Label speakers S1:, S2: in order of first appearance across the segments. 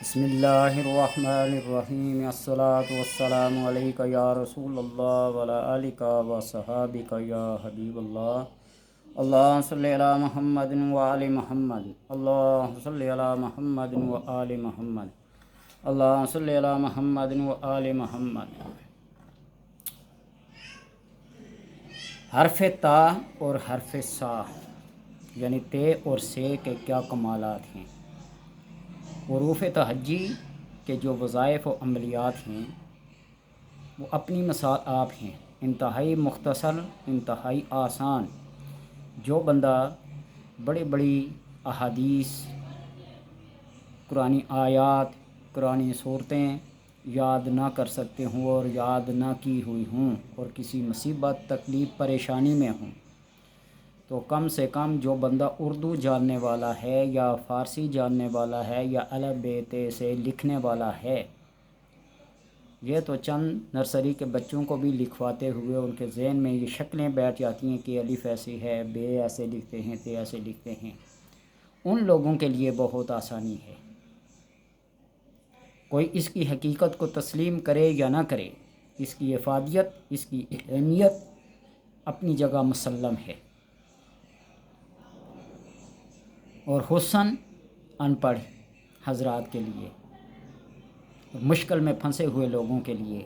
S1: بسم اللہ الرحمن الرحیم الصلاۃ والسلام علیک یا رسول اللہ وعلی آلک و صحابک یا حبیب اللہ۔ اللہم صلی علی محمد وآل محمد، اللہم صلی علی محمد وآل محمد، اللہم صلی علی محمد وآل محمد۔ حرف تا اور حرف سا یعنی تے اور سے کے کیا کمالات ہیں؟ حروف تہجی کے جو وظائف و عملیات ہیں وہ اپنی مثال آپ ہیں، انتہائی مختصر، انتہائی آسان۔ جو بندہ بڑی بڑی احادیث، قرآنی آیات، قرآنی صورتیں یاد نہ کر سکتے ہوں اور یاد نہ کی ہوئی ہوں اور کسی مصیبت، تکلیف، پریشانی میں ہوں، تو کم سے کم جو بندہ اردو جاننے والا ہے یا فارسی جاننے والا ہے یا الف ب ت سے لکھنے والا ہے، یہ تو چند نرسری کے بچوں کو بھی لکھواتے ہوئے ان کے ذہن میں یہ شکلیں بیٹھ جاتی ہیں کہ الف ایسی ہے، ب ایسے لکھتے ہیں، ت ایسے لکھتے ہیں، ان لوگوں کے لیے بہت آسانی ہے۔ کوئی اس کی حقیقت کو تسلیم کرے یا نہ کرے، اس کی افادیت، اس کی اہمیت اپنی جگہ مسلم ہے، اور خصوصاً ان پڑھ حضرات کے لیے، مشکل میں پھنسے ہوئے لوگوں کے لیے،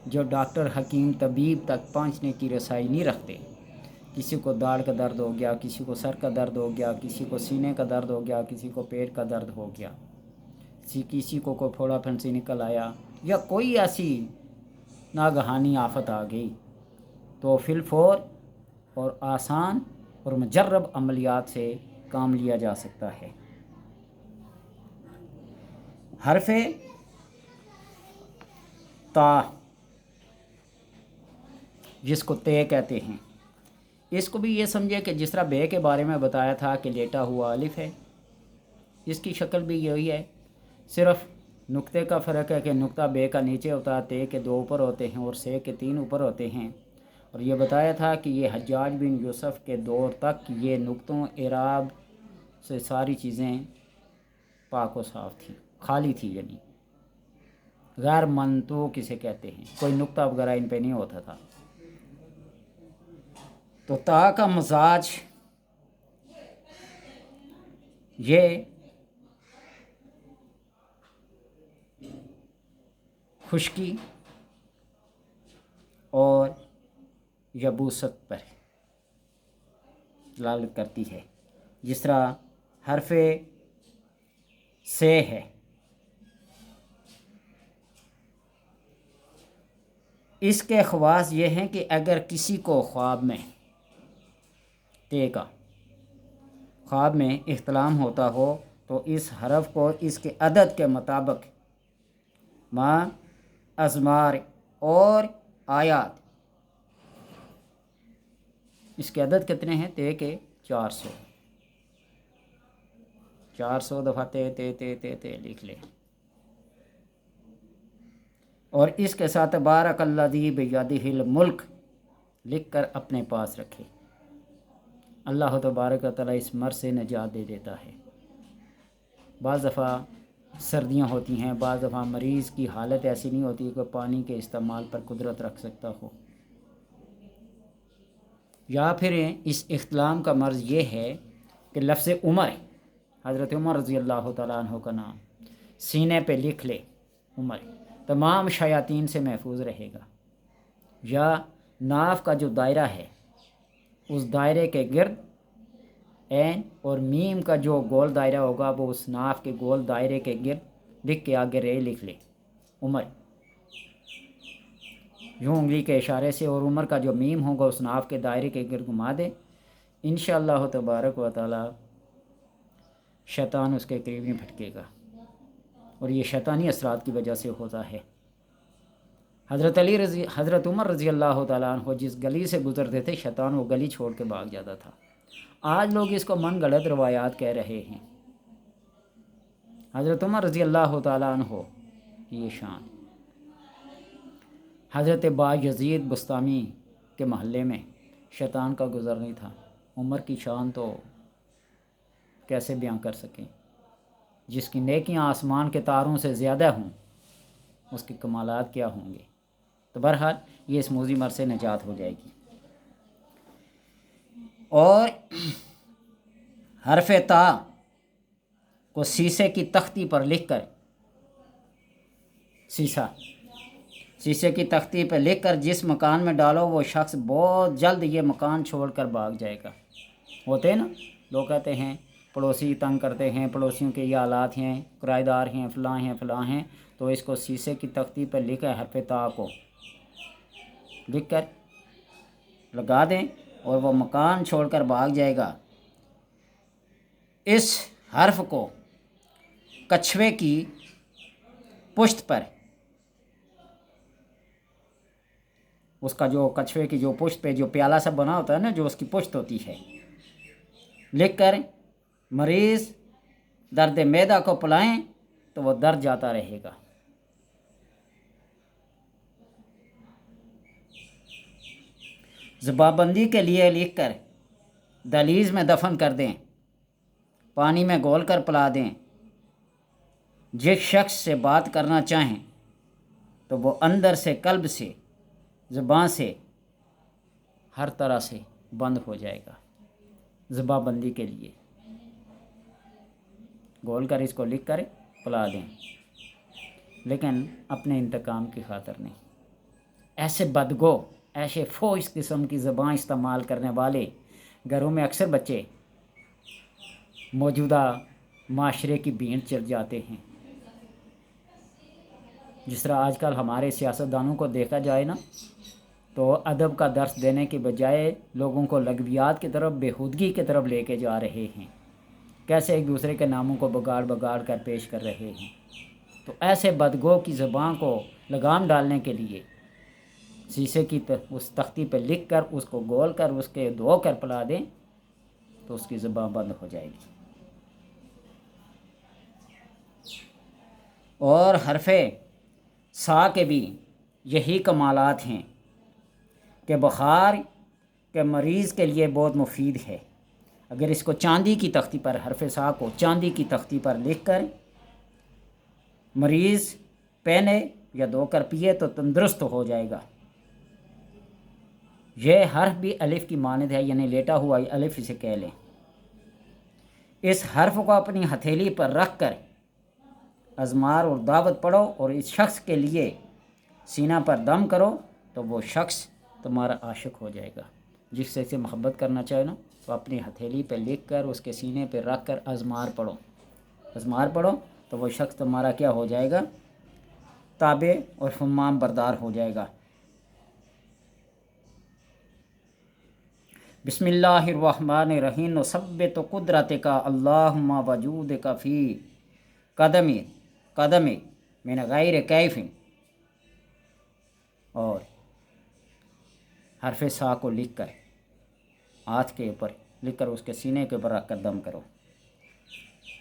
S1: جو ڈاکٹر، حکیم، طبیب تک پہنچنے کی رسائی نہیں رکھتے۔ کسی کو داڑھ کا درد ہو گیا، کسی کو سر کا درد ہو گیا، کسی کو سینے کا درد ہو گیا، کسی کو پیٹ کا درد ہو گیا، کسی کو کوئی پھوڑا پھنسی نکل آیا یا کوئی ایسی ناگہانی آفت آ گئی، تو فی الفور اور آسان اور مجرب عملیات سے کام لیا جا سکتا ہے۔ حرف تا جس کو تے کہتے ہیں، اس کو بھی یہ سمجھے کہ جس طرح بے کے بارے میں بتایا تھا کہ لیٹا ہوا الف ہے، اس کی شکل بھی یہی ہے، صرف نقطے کا فرق ہے کہ نقطہ بے کا نیچے ہوتا ہے، تے کے 2 اوپر ہوتے ہیں اور سے کے 3 اوپر ہوتے ہیں۔ اور یہ بتایا تھا کہ یہ حجاج بن یوسف کے دور تک یہ نقطوں، اعراب سے ساری چیزیں پاک و صاف تھیں، خالی تھی، یعنی غیر منطوق کسے کہتے ہیں، کوئی نقطہ وغیرہ ان پہ نہیں ہوتا تھا۔ تو تا کا مزاج یہ خشکی اور یبوست پر دلالت کرتی ہے، جس طرح حرف سے ہے، اس کے خواص یہ ہیں کہ اگر کسی کو خواب میں، تے کا خواب میں احتلام ہوتا ہو تو اس حرف کو اس کے عدد کے مطابق ماں، ازمار اور آیات، اس کے عدد کتنے ہیں؟ تے کے 400 دفعہ تے تے تے تے تے لکھ لے، اور اس کے ساتھ تبارک الذی بیدہ الملک لکھ کر اپنے پاس رکھے۔ اللہ تبارک و تعالیٰ اس مرض سے نجات دے دیتا ہے۔ بعض دفعہ سردیاں ہوتی ہیں، بعض دفعہ مریض کی حالت ایسی نہیں ہوتی کہ پانی کے استعمال پر قدرت رکھ سکتا ہو، یا پھر اس اختلام کا مرض یہ ہے کہ لفظ عمر، حضرت عمر رضی اللہ تعالیٰ عنہ کا نام سینے پہ لکھ لے، عمر تمام شیاطین سے محفوظ رہے گا۔ یا ناف کا جو دائرہ ہے، اس دائرے کے گرد عین اور میم کا جو گول دائرہ ہوگا وہ اس ناف کے گول دائرے کے گرد لکھ کے آگے رے لکھ لے، عمر، یوں انگلی کے اشارے سے، اور عمر کا جو میم ہوگا اس ناف کے دائرے کے گرد گھما دے، انشاءاللہ تبارک و تعالی شیطان اس کے قریب نہیں پھٹکے گا، اور یہ شیطانی اثرات کی وجہ سے ہوتا ہے۔ حضرت عمر رضی اللہ تعالیٰ عنہ جس گلی سے گزرتے تھے، شیطان وہ گلی چھوڑ کے بھاگ جاتا تھا۔ آج لوگ اس کو من گھڑت روایات کہہ رہے ہیں۔ حضرت عمر رضی اللہ تعالیٰ عنہ کی یہ شان۔ حضرت با یزید بستامی کے محلے میں شیطان کا گزر نہیں تھا۔ عمر کی شان تو کیسے بیان کر سکیں۔ جس کی نیکیاں آسمان کے تاروں سے زیادہ ہوں اس کے کمالات کیا ہوں گے۔ تو بہرحال یہ اس موذی مرض سے نجات ہو جائے گی۔ اور حرف تا کو سیسے کی تختی پر لکھ کر، شیشے کی تختی پہ لکھ کر جس مکان میں ڈالو وہ شخص بہت جلد یہ مکان چھوڑ کر بھاگ جائے گا۔ ہوتے ہیں نا لوگ کہتے ہیں پڑوسی تنگ کرتے ہیں، پڑوسیوں کے یہ حالات ہیں، کرایہ دار ہیں، فلاں ہیں، تو اس کو شیشے کی تختی پہ لکھا حرف تا کو لکھ کر لگا دیں اور وہ مکان چھوڑ کر بھاگ جائے گا۔ اس حرف کو کچھوے کی پشت پر، اس کا جو کچھوے کی جو پشت پہ جو پیالہ سا بنا ہوتا ہے نا، جو اس کی پشت ہوتی ہے، لکھ کر مریض درد معدہ کو پلائیں تو وہ درد جاتا رہے گا۔ زبابندی کے لیے لکھ کر دہلیز میں دفن کر دیں، پانی میں گھول کر پلا دیں۔ جس شخص سے بات کرنا چاہیں تو وہ اندر سے، قلب سے، زبان سے، ہر طرح سے بند ہو جائے گا۔ زبابندی کے لیے گھول کر اس کو لکھ کر پلا دیں، لیکن اپنے انتقام کی خاطر نہیں۔ ایسے بدگو، ایسے فحش قسم کی زبان استعمال کرنے والے گھروں میں اکثر بچے موجودہ معاشرے کی بھینٹ چڑھ جاتے ہیں۔ جس طرح آج کل ہمارے سیاستدانوں کو دیکھا جائے نا، تو ادب کا درس دینے کے بجائے لوگوں کو لغویات کی طرف، بےہودگی کی طرف لے کے جا رہے ہیں، کیسے ایک دوسرے کے ناموں کو بگاڑ کر پیش کر رہے ہیں۔ تو ایسے بدگو کی زبان کو لگام ڈالنے کے لیے شیشے کی اس تختی پہ لکھ کر اس کو گول کر اس کے دھو کر پلا دیں تو اس کی زبان بند ہو جائے گی۔ اور حرف سا کے بھی یہی کمالات ہیں کہ بخار کے مریض کے لیے بہت مفید ہے۔ اگر اس کو چاندی کی تختی پر، حرف سا کو چاندی کی تختی پر لکھ کر مریض پہنے یا دھو کر پیے تو تندرست ہو جائے گا۔ یہ حرف بھی الف کی مانند ہے، یعنی لیٹا ہوا الف اسے کہہ لیں۔ اس حرف کو اپنی ہتھیلی پر رکھ کر اذمار اور دعوت پڑھو اور اس شخص کے لیے سینہ پر دم کرو تو وہ شخص تمہارا عاشق ہو جائے گا۔ جس سے محبت کرنا چاہے نا تو اپنی ہتھیلی پہ لکھ کر اس کے سینے پہ رکھ کر اذمار پڑھو تو وہ شخص تمہارا کیا ہو جائے گا؟ تابع اور فرمان بردار ہو جائے گا۔ بسم اللہ الرحمن الرحیم وثبت قدرتک اللہم وجودک فی قدم من غیر کیف، اور حرف سا کو لکھ کر ہاتھ کے اوپر لکھ کر اس کے سینے کے اوپر رکھ کر دم کرو۔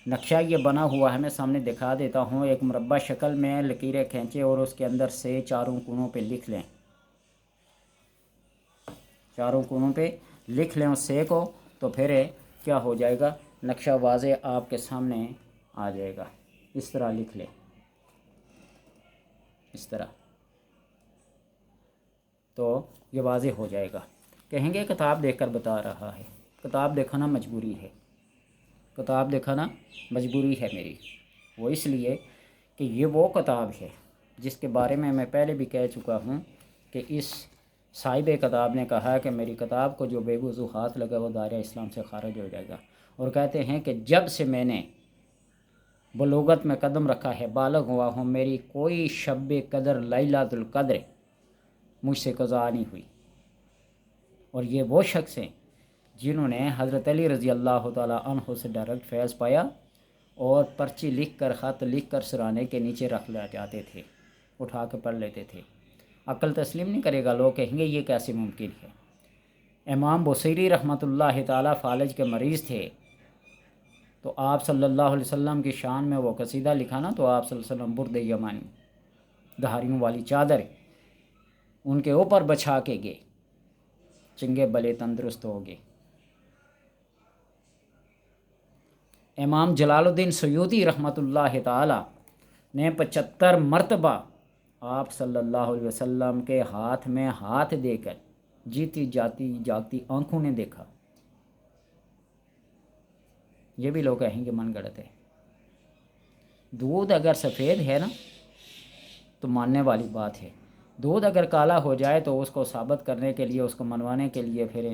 S1: نقشہ یہ بنا ہوا ہے، میں سامنے دکھا دیتا ہوں۔ ایک مربع شکل میں لکیریں کھینچے اور اس کے اندر سے چاروں کونوں پہ لکھ لیں، چاروں کونوں پہ لکھ لیں اس سے کو، تو پھر کیا ہو جائے گا؟ نقشہ واضح آپ کے سامنے آ جائے گا۔ اس طرح لکھ لیں، اس طرح، تو یہ واضح ہو جائے گا۔ کہیں گے کتاب دیکھ کر بتا رہا ہے، کتاب دکھانا مجبوری ہے، کتاب دکھانا مجبوری ہے میری، وہ اس لیے کہ یہ وہ کتاب ہے جس کے بارے میں پہلے بھی کہہ چکا ہوں کہ اس صاحب کتاب نے کہا کہ میری کتاب کو جو بے وضو ہاتھ لگا وہ دائرہ اسلام سے خارج ہو جائے گا۔ اور کہتے ہیں کہ جب سے میں نے بلوغت میں قدم رکھا ہے، بالغ ہوا ہوں، میری کوئی شب قدر لیلۃ القدر مجھ سے قضا نہیں ہوئی۔ اور یہ وہ شخص ہیں جنہوں نے حضرت علی رضی اللہ تعالیٰ عنہ سے ڈائریکٹ فیض پایا، اور پرچی لکھ کر، خط لکھ کر سرانے کے نیچے رکھ لے جاتے تھے، اٹھا کے پڑھ لیتے تھے۔ عقل تسلیم نہیں کرے گا، لوگ کہیں گے یہ کیسے ممکن ہے۔ امام بصیری رحمۃ اللہ تعالیٰ فالج کے مریض تھے، تو آپ صلی اللہ علیہ وسلم کی شان میں وہ قصیدہ لکھا نا، تو آپ صلی اللہ علیہ وسلم برد یمانی، دھاریوں والی چادر ان کے اوپر بچھا کے گئے، چنگے بلے تندرست ہو گئے۔ امام جلال الدین سیوطی رحمۃ اللہ تعالی نے 75 مرتبہ آپ صلی اللہ علیہ وسلم کے ہاتھ میں ہاتھ دے کر جیتی جاتی جاگتی آنکھوں نے دیکھا. یہ بھی لوگ کہیں گے من گڑت ہے. دودھ اگر سفید ہے نا تو ماننے والی بات ہے. دودھ اگر کالا ہو جائے تو اس کو ثابت کرنے کے لیے، اس کو منوانے کے لیے پھر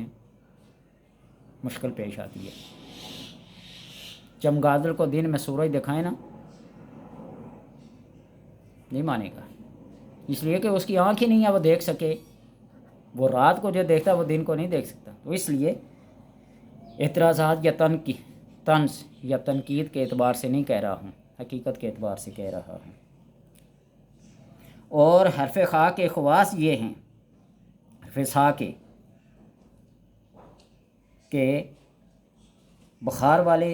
S1: مشکل پیش آتی ہے. چمگادڑ کو دن میں سورج دکھائے نا، نہیں مانے گا، اس لیے کہ اس کی آنکھ ہی نہیں ہے وہ دیکھ سکے. وہ رات کو جو دیکھتا ہے وہ دن کو نہیں دیکھ سکتا. تو اس لیے اعتراضات یا طنز یا تنقید کے اعتبار سے نہیں کہہ رہا ہوں، حقیقت کے اعتبار سے کہہ رہا ہوں. اور حرف خا کے خواص یہ ہیں، حرف سا کے، کہ بخار والے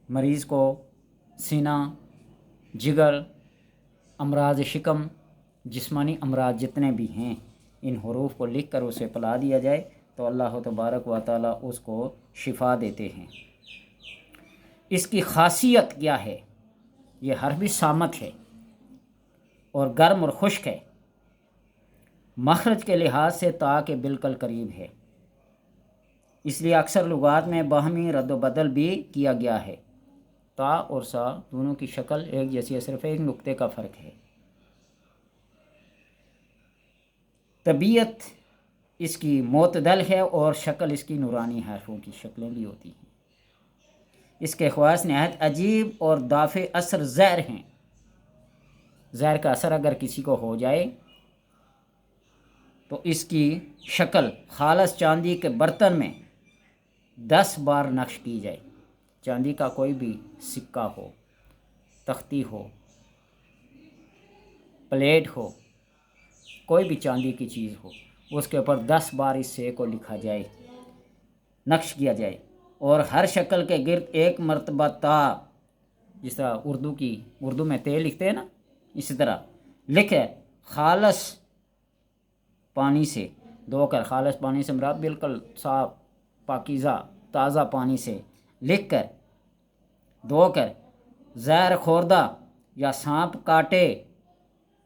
S1: مریض کو سینہ، جگر، امراض شکم، جسمانی امراض جتنے بھی ہیں، ان حروف کو لکھ کر اسے پلا دیا جائے تو اللہ تبارک و تعالی اس کو شفا دیتے ہیں. اس کی خاصیت کیا ہے؟ یہ حرف بھی سامت ہے اور گرم اور خشک ہے. مخرج کے لحاظ سے تا کے بالکل قریب ہے، اس لیے اکثر لغات میں باہمی رد و بدل بھی کیا گیا ہے. تا اور سا دونوں کی شکل ایک جیسی ہے، صرف ایک نقطے کا فرق ہے. طبیعت اس کی معتدل ہے اور شکل اس کی نورانی حرفوں کی شکلیں بھی ہوتی ہیں. اس کے خواص نہایت عجیب اور دافع اثر زہر ہیں. زہر کا اثر اگر کسی کو ہو جائے تو اس کی شکل خالص چاندی کے برتن میں 10 بار نقش کی جائے. چاندی کا کوئی بھی سکہ ہو، تختی ہو، پلیٹ ہو، کوئی بھی چاندی کی چیز ہو، اس کے اوپر 10 بار اس سے کو لکھا جائے، نقش کیا جائے. اور ہر شکل کے گرد ایک مرتبہ تا، جس طرح اردو میں تے لکھتے ہیں نا، اسی طرح لکھے خالص پانی سے دھو کر. خالص پانی سے مراد بالکل صاف پاکیزہ تازہ پانی سے لکھ کر دھو کر زہر خوردہ یا سانپ کاٹے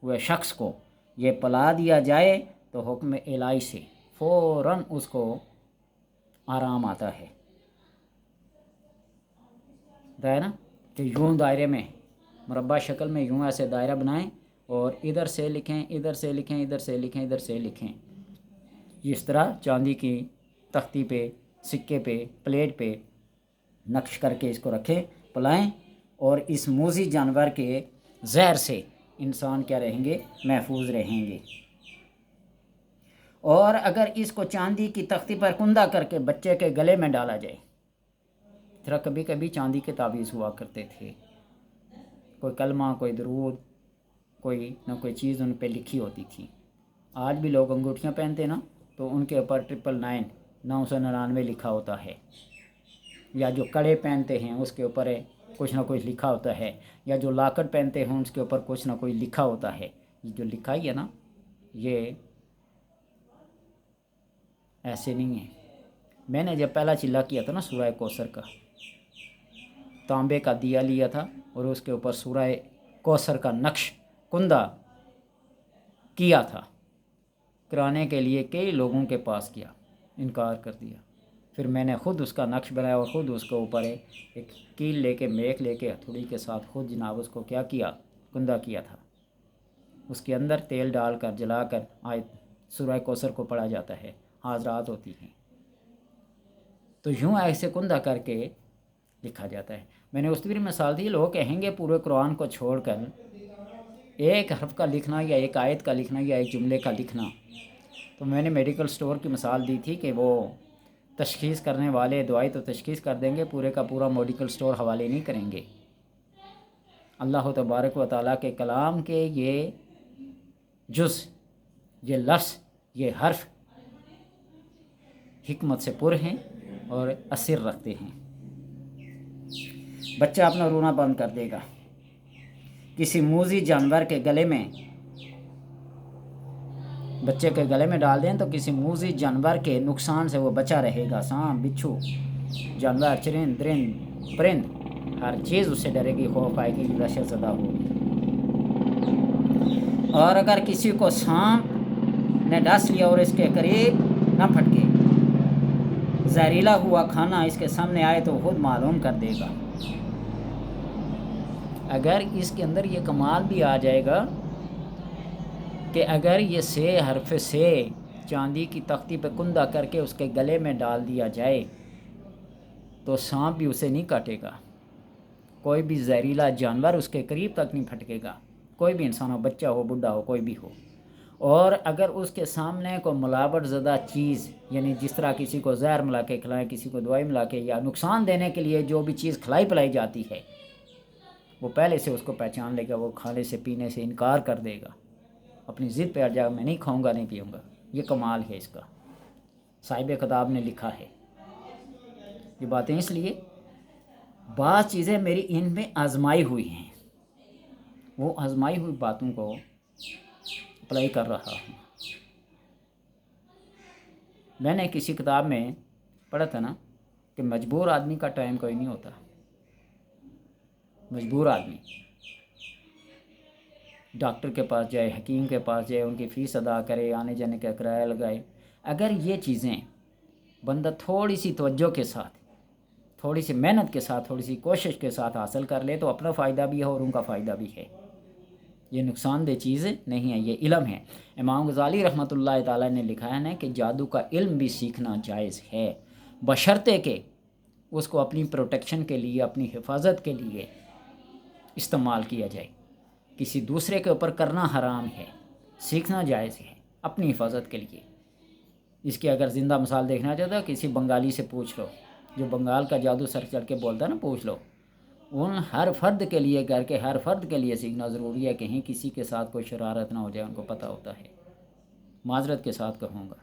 S1: ہوئے شخص کو یہ پلا دیا جائے تو حکم الہی سے فوراً اس کو آرام آتا ہے. نا کہ یوں دائرے میں مربع شکل میں یوں ایسے دائرہ بنائیں اور ادھر سے لکھیں، ادھر سے لکھیں، ادھر سے لکھیں، ادھر سے لکھیں. اس طرح چاندی کی تختی پہ، سکے پہ، پلیٹ پہ نقش کر کے اس کو رکھیں، پلائیں، اور اس موذی جانور کے زہر سے انسان کیا رہیں گے؟ محفوظ رہیں گے. اور اگر اس کو چاندی کی تختی پر کندہ کر کے بچے کے گلے میں ڈالا جائے، طرح کبھی کبھی چاندی کے تعویذ ہوا کرتے تھے، کوئی کلمہ، کوئی درود، کوئی نہ کوئی چیز ان پہ لکھی ہوتی تھی. آج بھی لوگ انگوٹھیاں پہنتے نا تو ان کے اوپر 999 999 لکھا ہوتا ہے، یا جو کڑے پہنتے ہیں اس کے اوپر کچھ نہ کچھ لکھا ہوتا ہے، یا جو لاکٹ پہنتے ہیں اس کے اوپر کچھ نہ کوئی لکھا ہوتا ہے. یہ جو لکھائی ہے نا، یہ ایسے نہیں ہے. میں نے جب پہلا چلا کیا تھا نا سورہ کوثر کا، تانبے کا دیا لیا تھا اور اس کے اوپر سورہ کوثر کا نقش کندہ کیا تھا. کرانے کے لیے کئی لوگوں کے پاس کیا، انکار کر دیا. پھر میں نے خود اس کا نقش بنایا اور خود اس کے اوپر ایک کیل لے کے، میک لے کے، ہتھوڑی کے ساتھ خود جناب اس کو کیا کیا؟ کندہ کیا تھا. اس کے اندر تیل ڈال کر جلا کر آیت سورہ کوثر کو پڑھا جاتا ہے، حاضرات ہوتی ہیں، تو یوں ایسے کندہ کر کے لکھا جاتا ہے. میں نے اس بھی مثال دی. لوگ کہیں گے پورے قرآن کو چھوڑ کر ایک حرف کا لکھنا یا ایک آیت کا لکھنا یا ایک جملے کا لکھنا. تو میں نے میڈیکل سٹور کی مثال دی تھی کہ وہ تشخیص کرنے والے دوائی تو تشخیص کر دیں گے، پورے کا پورا میڈیکل سٹور حوالے نہیں کریں گے. اللہ تبارک و تعالیٰ کے کلام کے یہ جز، یہ لفظ، یہ حرف حکمت سے پر ہیں اور اثر رکھتے ہیں. بچہ اپنا رونا بند کر دے گا. کسی موذی جانور کے گلے میں، بچے کے گلے میں ڈال دیں تو کسی موذی جانور کے نقصان سے وہ بچا رہے گا. سانپ، بچھو، جانور، چرند، درند، پرند ہر چیز اس سے ڈرے گی، خوف آئے گی، دہشت زدہ ہوگی۔ اور اگر کسی کو سانپ نے ڈس لیا اور اس کے قریب نہ پھٹکے، زہریلا ہوا کھانا اس کے سامنے آئے تو خود معلوم کر دے گا۔ اگر اس کے اندر یہ کمال بھی آ جائے گا کہ اگر یہ سے حرف سے چاندی کی تختی پہ کندہ کر کے اس کے گلے میں ڈال دیا جائے تو سانپ بھی اسے نہیں کاٹے گا، کوئی بھی زہریلا جانور اس کے قریب تک نہیں پھٹکے گا، کوئی بھی انسان ہو، بچہ ہو، بڈھا ہو، کوئی بھی ہو۔ اور اگر اس کے سامنے کوئی ملاوٹ زدہ چیز، یعنی جس طرح کسی کو زہر ملا کے کھلائیں، کسی کو دوائی ملا کے، یا نقصان دینے کے لیے جو بھی چیز کھلائی پلائی جاتی ہے، وہ پہلے سے اس کو پہچان لے گا، وہ کھانے سے پینے سے انکار کر دے گا، اپنی ضد پہ اڑ جائے گا، میں نہیں کھاؤں گا، نہیں پیوں گا۔ یہ کمال ہے اس کا، صاحب خطاب نے لکھا ہے یہ باتیں۔ اس لیے بعض چیزیں میری ان میں آزمائی ہوئی ہیں، وہ آزمائی ہوئی باتوں کو اپلائی کر رہا ہوں۔ میں نے کسی کتاب میں پڑھا تھا نا کہ مجبور آدمی کا ٹائم کوئی نہیں ہوتا۔ مجبور آدمی ڈاکٹر کے پاس جائے، حکیم کے پاس جائے، ان کی فیس ادا کرے، آنے جانے کا کرایہ لگائے، اگر یہ چیزیں بندہ تھوڑی سی توجہ کے ساتھ، تھوڑی سی محنت کے ساتھ، تھوڑی سی کوشش کے ساتھ حاصل کر لے تو اپنا فائدہ بھی ہے اور ان کا فائدہ بھی ہے۔ یہ نقصان دہ چیز نہیں ہے، یہ علم ہے۔ امام غزالی رحمۃ اللہ تعالی نے لکھا ہے کہ جادو کا علم بھی سیکھنا جائز ہے، بشرطے کہ اس کو اپنی پروٹیکشن کے لیے، اپنی حفاظت کے لیے استعمال کیا جائے۔ کسی دوسرے کے اوپر کرنا حرام ہے، سیکھنا جائز ہے اپنی حفاظت کے لیے۔ اس کی اگر زندہ مثال دیکھنا چاہتا ہے کسی بنگالی سے پوچھ لو، جو بنگال کا جادو سر چڑھ کے بولتا ہے نا، پوچھ لو۔ ان ہر فرد کے لیے، گھر کے ہر فرد کے لیے سیکھنا ضروری ہے، کہیں کسی کے ساتھ کوئی شرارت نہ ہو جائے، ان کو پتہ ہوتا ہے۔ معذرت کے ساتھ کہوں گا،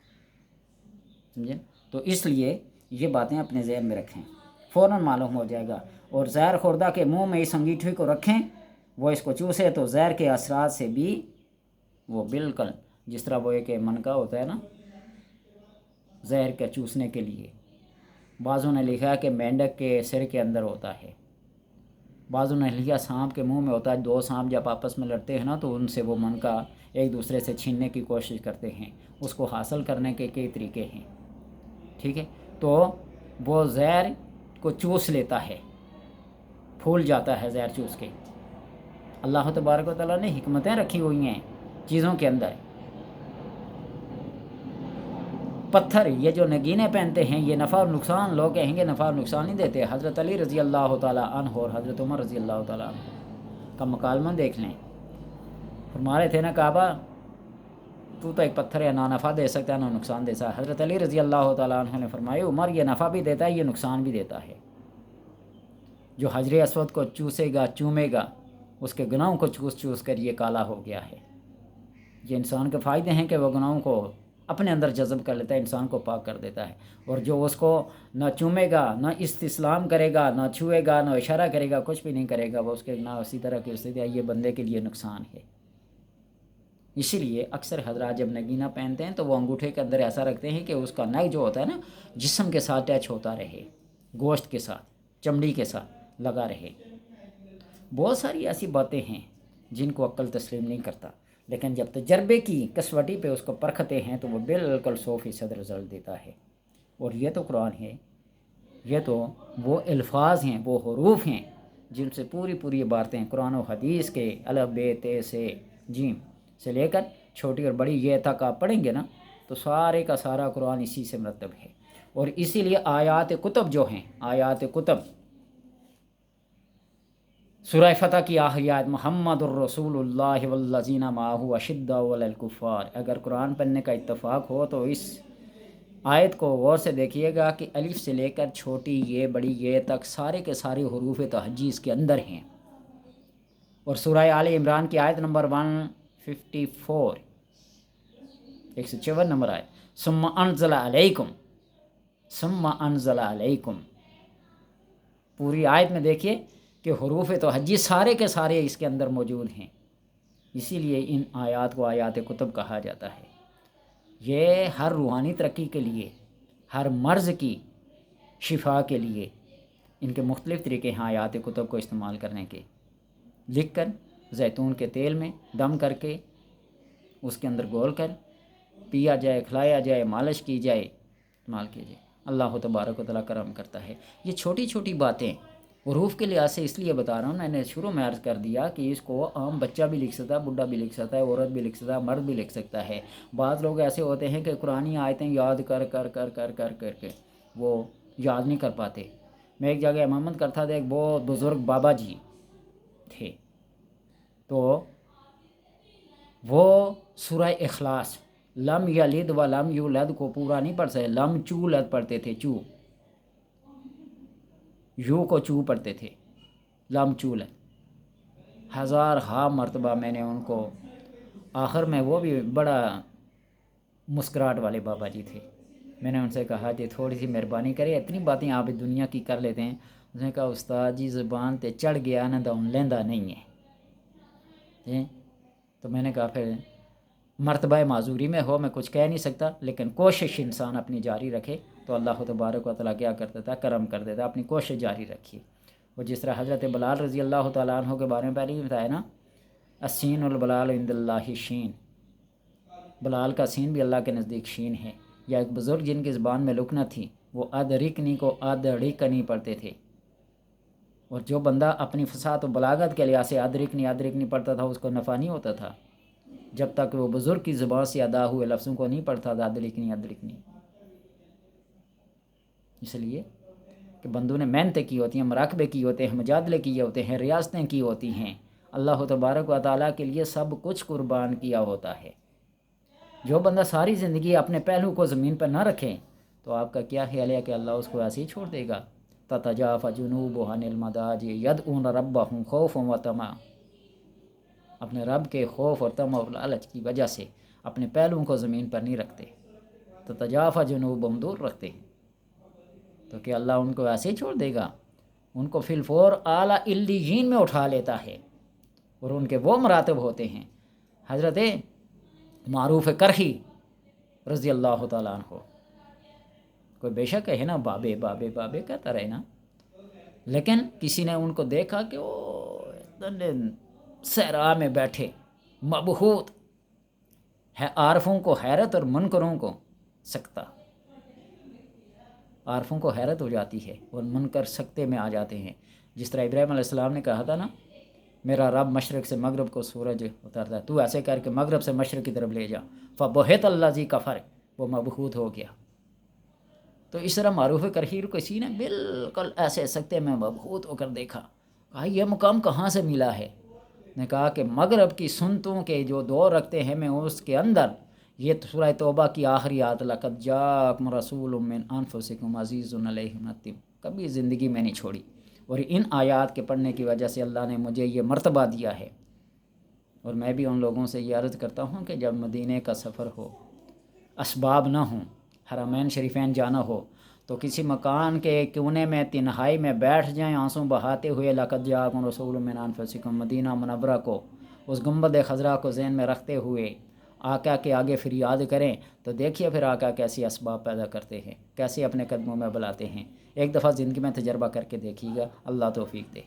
S1: سمجھیں؟ تو اس لیے یہ باتیں اپنے ذہن میں رکھیں، فوراً معلوم ہو جائے گا۔ اور زہر خوردہ کے منہ میں اس انگیٹھی کو رکھیں، وہ اس کو چوسے تو زہر کے اثرات سے بھی وہ بالکل، جس طرح وہ ایک منکا ہوتا ہے نا زہر کا چوسنے کے لیے، بعضوں نے لکھا ہے کہ مینڈک کے سر کے اندر ہوتا ہے، بعضوں نے لکھا سانپ کے منہ میں ہوتا ہے۔ دو سانپ جب آپس میں لڑتے ہیں نا تو ان سے وہ منکا ایک دوسرے سے چھیننے کی کوشش کرتے ہیں، اس کو حاصل کرنے کے کئی طریقے ہیں، ٹھیک ہے؟ تو وہ زہر کو چوس لیتا ہے، پھول جاتا ہے زہر چوس کے۔ اللہ تبارک و تعالیٰ نے حکمتیں رکھی ہوئی ہیں چیزوں کے اندر۔ پتھر یہ جو نگینے پہنتے ہیں، یہ نفع اور نقصان، لوگ کہیں گے نفع اور نقصان نہیں دیتے۔ حضرت علی رضی اللہ تعالیٰ عنہ اور حضرت عمر رضی اللہ تعالیٰ عنہ کا مکالمہ دیکھ لیں۔ فرما رہے تھے نا کعبہ تو ایک پتھر ہے، نہ نفع دے سکتا ہے نہ نقصان دے سکتا ہے۔ حضرت علی رضی اللہ تعالیٰ عنہ نے فرمایا عمر یہ نفع بھی دیتا ہے، یہ نقصان بھی دیتا ہے۔ جو حجر اسود کو چوسے گا، چومے گا، اس کے گناہوں کو چوس چوس کر یہ کالا ہو گیا ہے۔ یہ انسان کے فائدے ہیں کہ وہ گناہوں کو اپنے اندر جذب کر لیتا ہے، انسان کو پاک کر دیتا ہے۔ اور جو اس کو نہ چومے گا، نہ استسلام کرے گا، نہ چھوئے گا، نہ اشارہ کرے گا، کچھ بھی نہیں کرے گا، وہ اس کے گناہ اسی طرح کی استھتی ہے، یہ بندے کے لیے نقصان ہے۔ اسی لیے اکثر حضرات جب نگینہ پہنتے ہیں تو وہ انگوٹھے کے اندر ایسا رکھتے ہیں کہ اس کا نگ جو ہوتا ہے نا جسم کے ساتھ ٹچ ہوتا رہے، گوشت کے ساتھ، چمڑی کے ساتھ لگا رہے۔ بہت ساری ایسی باتیں ہیں جن کو عقل تسلیم نہیں کرتا، لیکن جب تجربے کی کسوٹی پہ اس کو پرکھتے ہیں تو وہ بالکل 100% رزلٹ دیتا ہے۔ اور یہ تو قرآن ہے، یہ تو وہ الفاظ ہیں، وہ حروف ہیں جن سے پوری عبارتیں قرآن و حدیث کے الف ب ت سے جیم سے لے کر چھوٹی اور بڑی یہ تک آپ پڑھیں گے نا تو سارے کا سارا قرآن اسی سے مرتب ہے۔ اور اسی لیے آیات کتب جو ہیں، آیات کتب، سورہ فتح کی آخری آیت محمد الرسول اللہ والذین معہ اشداء علی الکفار، اگر قرآن پڑھنے کا اتفاق ہو تو اس آیت کو غور سے دیکھیے گا کہ الف سے لے کر چھوٹی یہ بڑی یہ تک سارے کے سارے حروف تہجی اس کے اندر ہیں۔ اور سورہ آل عمران کی آیت نمبر 154، 154 نمبر آیت، ثم انزل علیکم، پوری آیت میں دیکھیے کہ حروف تہجی سارے کے سارے اس کے اندر موجود ہیں۔ اسی لیے ان آیات کو آیات کتب کہا جاتا ہے۔ یہ ہر روحانی ترقی کے لیے، ہر مرض کی شفا کے لیے، ان کے مختلف طریقے ہیں آیات کتب کو استعمال کرنے کے، لکھ کر زیتون کے تیل میں دم کر کے اس کے اندر گول کر پیا جائے، کھلایا جائے، مالش کی جائے، استعمال کیا جائے۔ اللہ تبارک و تعالیٰ کرم کرتا ہے۔ یہ چھوٹی چھوٹی باتیں حروف کے لحاظ سے اس لیے بتا رہا ہوں، میں نے شروع میں عرض کر دیا کہ اس کو عام بچہ بھی لکھ سکتا ہے، بڈھا بھی لکھ سکتا ہے، عورت بھی لکھ سکتا ہے، مرد بھی لکھ سکتا ہے۔ بعض لوگ ایسے ہوتے ہیں کہ قرآنی آیتیں یاد کر کر کر کر کر کر کے وہ یاد نہیں کر پاتے۔ میں ایک جگہ امامت کرتا تھا، ایک بہت بزرگ بابا جی تھے، تو وہ سورہ اخلاص لم یلد و لم یولد کو پورا نہیں پڑھ سکے، لم چولد پڑھتے تھے، چو یو کو چو پڑھتے تھے، لم چولد۔ ہزار ہا مرتبہ میں نے ان کو، آخر میں وہ بھی بڑا مسکراہٹ والے بابا جی تھے، میں نے ان سے کہا جی تھوڑی سی مہربانی کرے، اتنی باتیں آپ دنیا کی کر لیتے ہیں۔ اس نے کہا استاد جی زبان تے چڑھ گیا نا تو لیندہ نہیں ہے جی۔ تو میں نے کہا پھر مرتبہ معذوری میں ہو، میں کچھ کہہ نہیں سکتا، لیکن کوشش انسان اپنی جاری رکھے تو اللہ تبارک و تعالیٰ کیا کر دیتا ہے، کرم کر دیتا ہے۔ اپنی کوشش جاری رکھیے۔ وہ جس طرح حضرت بلال رضی اللہ تعالیٰ عنہ کے بارے میں پہلے ہی بتایا نا، السین البلال عند اللہ شین، بلال کا سین بھی اللہ کے نزدیک شین ہے۔ یا ایک بزرگ جن کی زبان میں لکنت تھی، وہ ادرکنی کو ادڑکنی پڑھتے تھے، اور جو بندہ اپنی فصاحت و بلاغت کے لحاظ سے ادرکنی پڑھتا تھا اس کو نفع نہیں ہوتا تھا، جب تک وہ بزرگ کی زبان سے ادا ہوئے لفظوں کو نہیں پڑھتا تھا ادرکنی۔ اس لیے کہ بندوں نے محنتیں کی ہوتی ہیں، مراقبے کی ہوتے ہیں، مجادلے کیے ہوتے ہیں، ریاستیں کی ہوتی ہیں، اللہ تبارک و تعالیٰ کے لیے سب کچھ قربان کیا ہوتا ہے۔ جو بندہ ساری زندگی اپنے پہلو کو زمین پر نہ رکھے تو آپ کا کیا خیال ہے کہ اللہ اس کو ایسے ہی چھوڑ دے گا؟ تتجافی جنوبہم عن المضاجع یدعون ربہم خوفا وطمعا، اپنے رب کے خوف اور طمع اور لالچ کی وجہ سے اپنے پہلوؤں کو زمین پر نہیں رکھتے، تتجافی جنوبہم دور رکھتے ہیں، تو کہ اللہ ان کو ایسے ہی چھوڑ دے گا؟ ان کو فی الفور اعلیٰ علیین میں اٹھا لیتا ہے، اور ان کے وہ مراتب ہوتے ہیں۔ حضرت معروف کرخی رضی اللہ تعالیٰ عنہ، کوئی بے شک ہے نا، بابے بابے بابے کہتا رہے نا، لیکن کسی نے ان کو دیکھا کہ وہ اتنے صحرا میں بیٹھے مبہوت ہے، عارفوں کو حیرت اور منکروں کو سکتہ، عارفوں کو حیرت ہو جاتی ہے اور منکر سکتے میں آ جاتے ہیں۔ جس طرح ابراہیم علیہ السلام نے کہا تھا نا، میرا رب مشرق سے مغرب کو سورج اترتا ہے، تو ایسے کر کے مغرب سے مشرق کی طرف لے جا، فبہت الذی کفر، وہ مبہوت ہو گیا۔ تو اس طرح معروف کرخی کو کسی نے بالکل ایسے سکتے میں مبہوت ہو کر دیکھا، کہا یہ مقام کہاں سے ملا ہے؟ نے کہا کہ مغرب کی سنتوں کے جو دور رکھتے ہیں میں اس کے اندر یہ سورہ توبہ کی آخری آیت لقد جاءکم رسول من انفسکم عزیز علیہ ما عنتم، کبھی زندگی میں نہیں چھوڑی، اور ان آیات کے پڑھنے کی وجہ سے اللہ نے مجھے یہ مرتبہ دیا ہے۔ اور میں بھی ان لوگوں سے یہ عرض کرتا ہوں کہ جب مدینے کا سفر ہو، اسباب نہ ہوں، حرمین شریفین جانا ہو، تو کسی مکان کے کونے میں تنہائی میں بیٹھ جائیں آنسوں بہاتے ہوئے، لقد جاءکم رسول من انفسکم، مدینہ منورہ کو، اس گنبد خضرا کو ذہن میں رکھتے ہوئے آقا کے آگے فریاد کریں، تو دیکھیے پھر آقا کیسے اسباب پیدا کرتے ہیں، کیسے اپنے قدموں میں بلاتے ہیں۔ ایک دفعہ زندگی میں تجربہ کر کے دیکھیے گا، اللہ توفیق دے۔